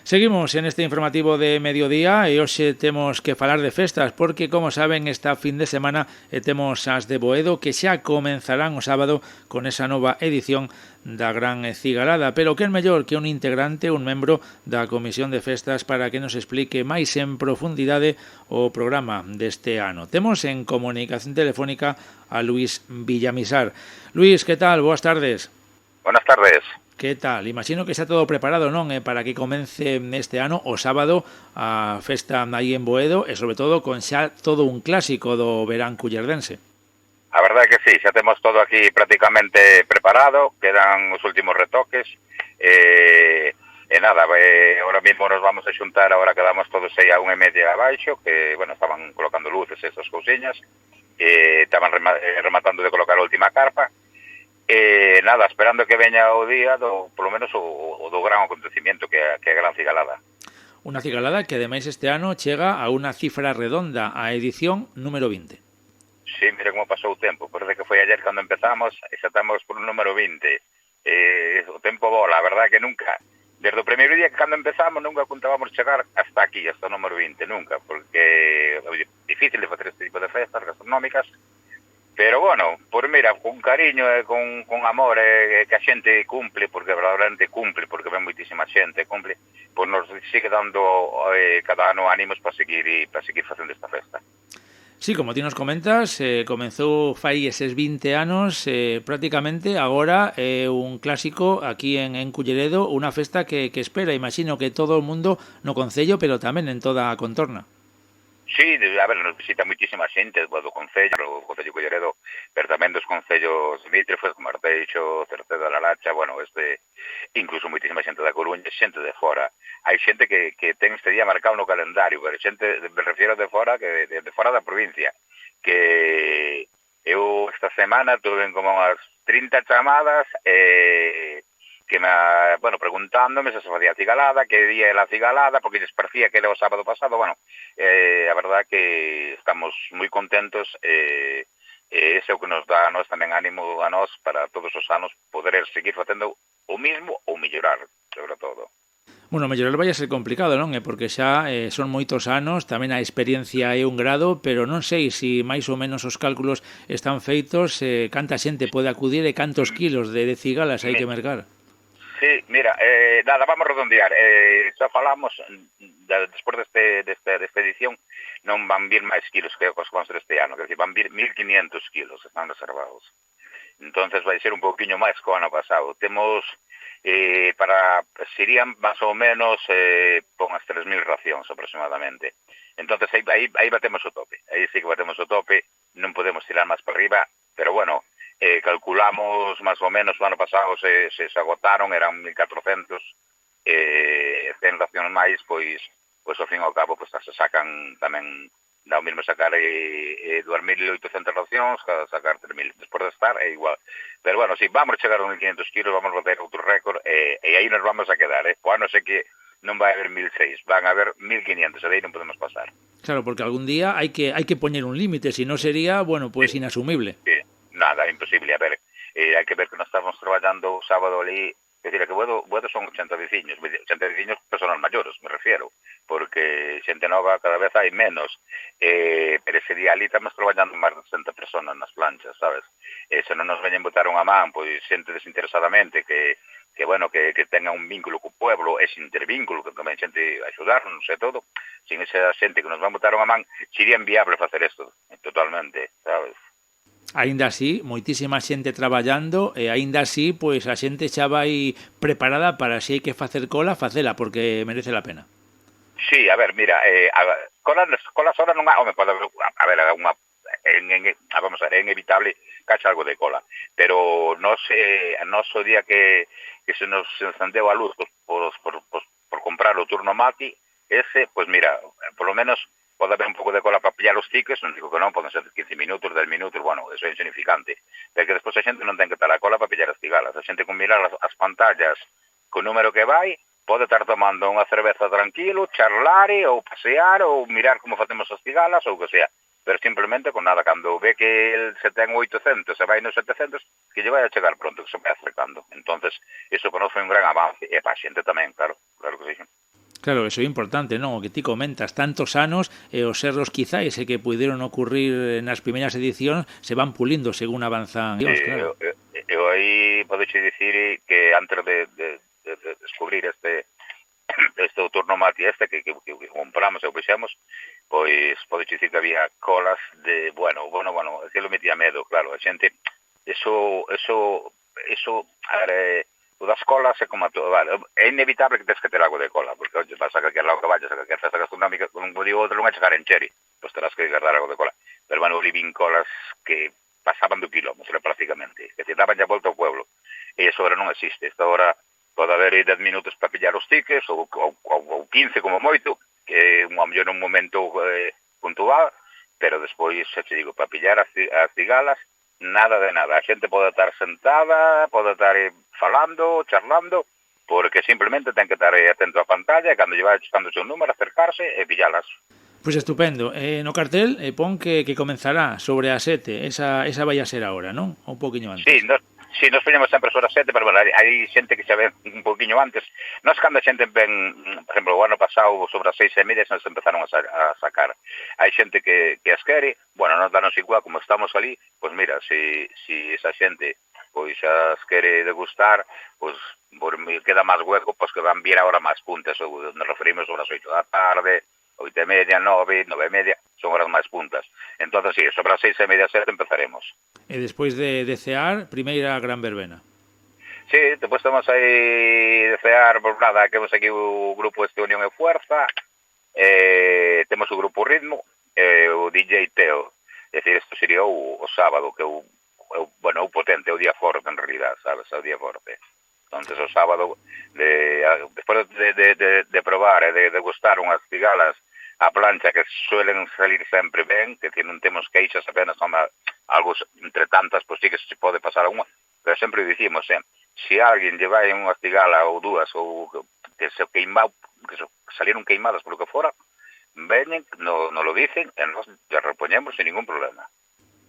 Seguimos en este informativo de mediodía e hoxe temos que falar de festas porque, como saben, esta fin de semana temos as de Boedo que xa comenzarán o sábado con esa nova edición da Gran Cigalada. Pero que é mellor que un integrante, un membro da Comisión de Festas para que nos explique máis en profundidade o programa deste ano. Temos en comunicación telefónica a Luís Villamisar. Luís, que tal? Boas tardes. Buenas tardes. Que tal? Imagino que está todo preparado, non? Para que comece este ano, o sábado, a festa aí en Boedo e, sobre todo, con xa todo un clásico do verán cullerdense. A verdade é que sí, xa temos todo aquí prácticamente preparado, quedan os últimos retoques, nada, ahora mismo nos vamos a xuntar, ahora quedamos todos aí a 1:30 abaixo, que, bueno, estaban colocando luces esas cousiñas, estaban rematando de colocar a última carpa, nada, esperando que veña o día do, polo menos o do gran acontecimiento que é a Gran Cigalada. Unha cigalada que ademais este ano chega a unha cifra redonda, a edición número 20. Sí, mira como pasou o tempo, parece que foi ayer cando empezamos e xa estamos por un número 20. O tempo vola, a verdade que nunca, desde o primeiro día que cando empezamos nunca contábamos chegar hasta aquí, hasta o número 20, nunca, porque é difícil de facer este tipo de festas gastronómicas. Pero, bueno, por mira, con cariño e con amor que a xente cumple, porque verdadeiramente cumple, porque ven moitísima xente, cumple, pois nos sigue dando cada ano ánimos para seguir facendo esta festa. Sí, como ti nos comentas, comenzou fai eses 20 anos, prácticamente agora é un clásico aquí en Culleredo, unha festa que espera, imagino que todo o mundo no concello, pero tamén en toda a contorna. Sí, a ver, nos visita moitísima xente do Concello, o Concello Culleredo, pero tamén dos concellos limítrofes, como Arteixo, Cerceda, La Lacha, bueno, incluso moitísima xente da Coruña, xente de fora. Hai xente que ten este día marcado no calendario, pero xente, me refiero de fora, que de fora da provincia, que eu esta semana tuve como unhas 30 chamadas, que bueno, preguntándome se facía cigalada, que día era a cigalada, porque lles parecía que era o sábado pasado. Bueno, a verdad que estamos moi contentos, ese é o que nos dá a nós tamén ánimo a nós para todos os anos poder seguir facendo o mismo ou mellorar, sobre todo. Bueno, mellorar vai a ser complicado, non? Porque xa son moitos anos, tamén a experiencia é un grado, pero non sei se máis ou menos os cálculos están feitos, canta xente pode acudir e cantos kilos de cigalas hai que mercar. Sí, mira, nada, vamos a redondear. Xa falamos, despois desta edición, non van vir máis kilos que os contos deste ano, que van vir 1.500 kilos, están reservados. Entonces vai ser un pouquiño máis que o ano pasado. Temos, serían máis ou menos con as 3.000 racións aproximadamente. Entonces aí batemos o tope, aí sí que batemos o tope, non podemos tirar máis para arriba, pero bueno, calculamos máis ou menos o ano pasado se agotaron, eran 1.400, 100 racións máis, pois ao fin e ao cabo pois se sacan tamén, dá o mesmo sacar 2.800 racións, sacar 3.000, despois de estar é igual. Pero bueno, si vamos chegar a 1.500 kilos, vamos a bater outro récord, e aí nos vamos a quedar, o ano sei que non vai haber 1.600, van a haber 1.500, e aí non podemos pasar. Claro, porque algún día hai que poñer un límite, si no sería, bueno, pues sí, inasumible. Sí. Nada, imposible. A ver, hai que ver que nós estamos traballando o sábado ali, é dicir, que Boedo son 80 veciños personas maiores, me refiero, porque xente nova cada vez hai menos, pero ese día ali estamos traballando máis de 60 personas nas planchas, sabes? Se non nos veñen botar unha man, pois xente desinteresadamente que bueno, que tenga un vínculo co pueblo, e sin ter vínculo, que tamén xente axudarnos e todo, sin esa xente que nos van botar unha man, sería inviable facer isto, totalmente, sabes? Aínda así, moitísima xente traballando e aínda así, pois a xente xa vai preparada para se hai que facer cola, facela, porque merece la pena. Sí, a ver, mira, colas horas non há, pode haber, a ver, vamos a ver, é inevitable que haxa algo de cola, pero nos o día que se nos encendeu a luz por comprar o turno mati, ese, pois mira, por lo menos pode haber un pouco de cola para pillar os tickets, non digo que non, poden ser 15 minutos, 10 minutos, bueno, eso é insignificante, pero que despois a xente non ten que estar a cola para pillar as cigalas, a xente con mirar as pantallas co número que vai, pode estar tomando unha cerveza tranquilo, charlar ou pasear ou mirar como facemos as cigalas ou que sea, pero simplemente con nada, cando ve que el se ten 800 e vai nos 700, que lle vai a chegar pronto, que se vai acercando. Entonces, iso para nós foi un gran avance, e para a xente tamén, claro que sí. Claro, eso é importante, non? O que ti comentas, tantos anos e os erros quizáis e que puderon ocurrir nas primeiras edicións se van pulindo según avanzan. Sí, Dios, claro. eu aí podeche dicir que antes de descubrir este autornomati que compramos e o fixemos, pois podeche dicir que había colas de, bueno, aquilo metía medo, claro, a xente, eso, a ver, o das colas é como vale, é inevitable que tens que ter algo de cola, porque oye, vas a calquer lado que vayas, a calquer festa gastronómica, con un digo outro non é chegar en Cheri, pois terás que guardar algo de cola, pero bueno, living colas que pasaban do kilómetro prácticamente, que te daban ya volta ao pueblo, e iso ahora non existe, esta hora pode haber 10 minutos para pillar os tickets, ou 15 como moito, que a mellor un momento puntual, pero despois, xa te digo, para pillar as cigalas, nada de nada. A xente pode estar sentada, pode estar falando, charlando, porque simplemente ten que estar atento á pantalla e cando lle vai chegando o seu número, acercarse e pillalas. Pois estupendo. No cartel pon que comenzará sobre as 7. Esa vai a ser agora, non? Un poquinho antes. Sí, nos poñemos sempre sobre as 7, pero bueno, hai xente que xa ven un poquinho antes. Nos cando a xente ven, por exemplo, o ano pasado sobre as 6:30 nos empezaron a sacar. Hai xente que as quere, bueno, nos danos igual como estamos ali, pois mira, si esa xente pois as quere degustar, pois queda máis hueco, pois que van vir ahora máis puntas, nos referimos sobre as 8 da tarde, 8:30, 9:30, son horas máis puntas. Entonces, sí, sobre as 6:30, 7 empezaremos. E despois de cear, primeira gran verbena. Sí, despois temos aí de cear, por nada, que temos aquí o grupo Unión e Fuerza, temos o grupo Ritmo, o DJ Teo. É dicir, isto sería o sábado, que o potente, o día forte en realidad, sabes, o día forte. Entonces o sábado, despois de probar e de degustar unhas cigalas a plancha que suelen salir sempre ben, que non temos queixas, apenas son algo entre tantas, pois sí que se pode pasar a unha, pero sempre dicimos, se alguén lle vai unha cigala ou dúas, ou que salieron queimadas por lo que fora, veñen, no lo dicen, e nos ya repoñemos sin ningún problema.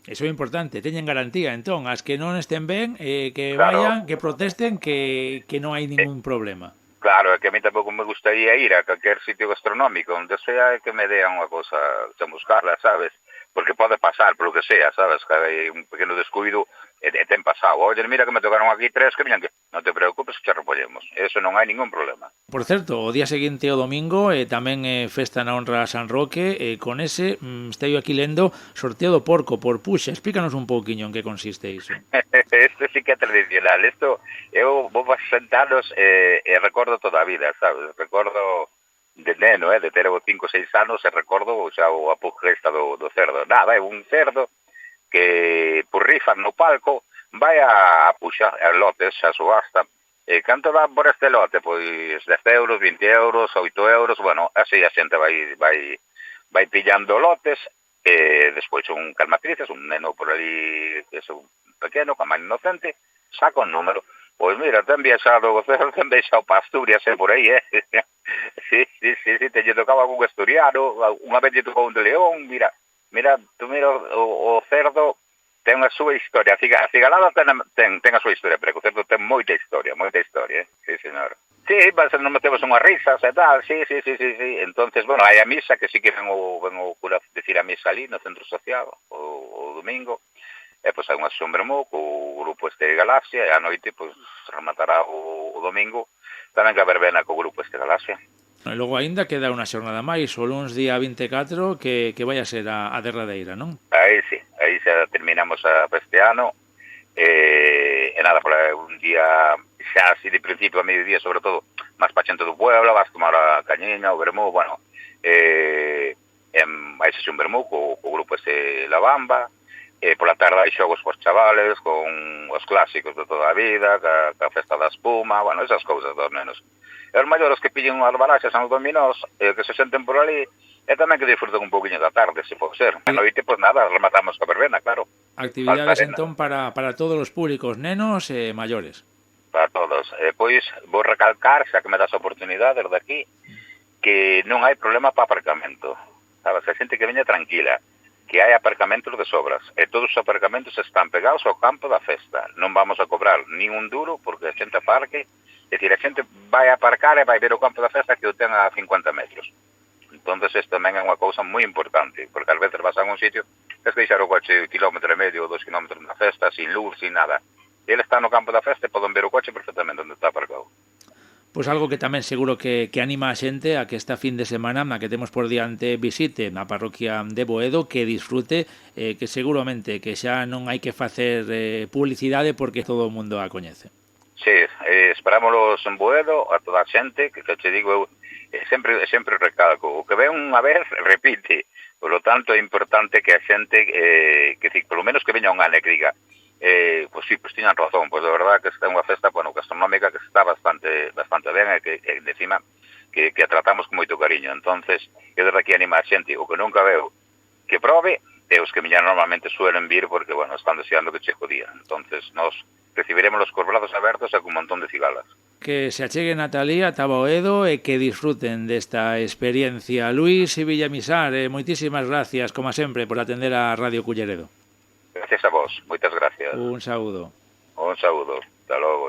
Eso é importante, teñen garantía, entón, as que non estén ben, que claro, vayan, que protesten, que non hai ningún problema. Claro, é que a mí tampouco me gustaría ir a calquer sitio gastronómico onde sea que me dean unha cosa sen buscarla, sabes? Porque pode pasar, por lo que sea, sabes? Que hai un pequeno descuido e ten pasado. Oye, mira que me tocaron aquí 3 que viñan que non te preocupes que che repollemos. Eso non hai ningún problema. Por certo, o día seguinte o domingo tamén festa na honra a San Roque con ese, estou aquí lendo, sorteo do porco por puxa. Explícanos un pouquiño en que consiste iso. Este sí que é tradicional. Isto, eu vou sentados e recordo toda a vida, sabes? Recordo de neno, de ter 5 ou 6 anos, e recordo xa o apogesta do cerdo. Nada, é un cerdo que por rifan no palco vai a puxar lotes, xa subasta. Canto dá por este lote? Pois 10 euros, 20 euros, 8 euros, bueno, así a xente vai pillando lotes, e despois un calmatrices, un neno por ali, que é un pequeno, con máis inocente, saca un número. Pois mira, ten viaxado o cerdo, ten viaxado para Asturias, por aí, Sí, te lle tocaba algún asturiano, unha vez lle tocou un de León, mira, o cerdo ten a súa historia, a cigalada ten a súa historia, pero o cerdo ten moita historia, sí, señor. Sí, nos metemos unhas risas e tal, sí, entonces, bueno, hai a misa, que sí que ven o cura decir a misa ali no centro social, o domingo, e pois hai unha sesión vermú co grupo Galaxia, e a noite, pois, rematará o domingo, tamén que a verbena co grupo Galaxia. E logo aínda queda unha xornada máis, o luns día 24, que vai a ser a derradeira, non? Aí xa terminamos este ano, e nada, por un día xa así de principio a mediodía, sobre todo, máis pa xente do pueblo, vas tomar a cañiña, o vermú, bueno, hai sesión vermú co grupo La Bamba, por la tarde hai xogos cos chavales, con os clásicos de toda a vida, ca festa da espuma, bueno, esas cousas dos nenos. E os maiores que pillen unhas baraxas aos dominós, que se senten por ali, e tamén que disfruten un pouquinho da tarde, se pode ser. A noite, pois nada, rematamos coa verbena, claro. Actividades, entón, para todos os públicos, nenos e maiores. Para todos. Pois, vou recalcar, xa que me das a oportunidade desde aquí, que non hai problema para aparcamento. Sabes, a xente que veña tranquila, que hai aparcamentos de sobras, e todos os aparcamentos están pegados ao campo da festa. Non vamos a cobrar nin un duro porque a xente aparque É dicir, a xente vai aparcar e vai ver o campo da festa que o ten a 50 metros. Entonces, isto tamén é unha cousa moi importante, porque ás veces vas a un sitio, tens que deixar o coche 1,5 km ou 2 km na festa, sin luz, sin nada. E ele está no campo da festa e poden ver o coche perfectamente onde está aparcado. Pois algo que tamén seguro que anima a xente a que esta fin de semana na que temos por diante visite a parroquia de Boedo, que disfrute, que seguramente que xa non hai que facer publicidade porque todo o mundo a coñece. Sí, esperámoslos en Boedo a toda a xente, que te digo eu, sempre recalco, o que ve unha vez repite, por lo tanto é importante que a xente, que polo menos que veña un ano e que diga, pois sí, pois tiñan razón, pois de verdad que esta é unha festa, bueno, gastronómica que está bastante ben e que encima que a tratamos con moito cariño. Entonces, eu desde aquí anima a xente, o que nunca veo que prove, e os que miña normalmente suelen vir porque, bueno, están deseando que chegue o día. Entonces, nos recibiremos cos brazos abertos e con un montón de cigalas. Que se acheguen a Talía, a Boedo e que disfruten desta experiencia. Luís Villamisar, moitísimas gracias, como sempre, por atender a Radio Culleredo. Gracias a vos, moitas gracias. Un saúdo. Un saúdo, hasta logo.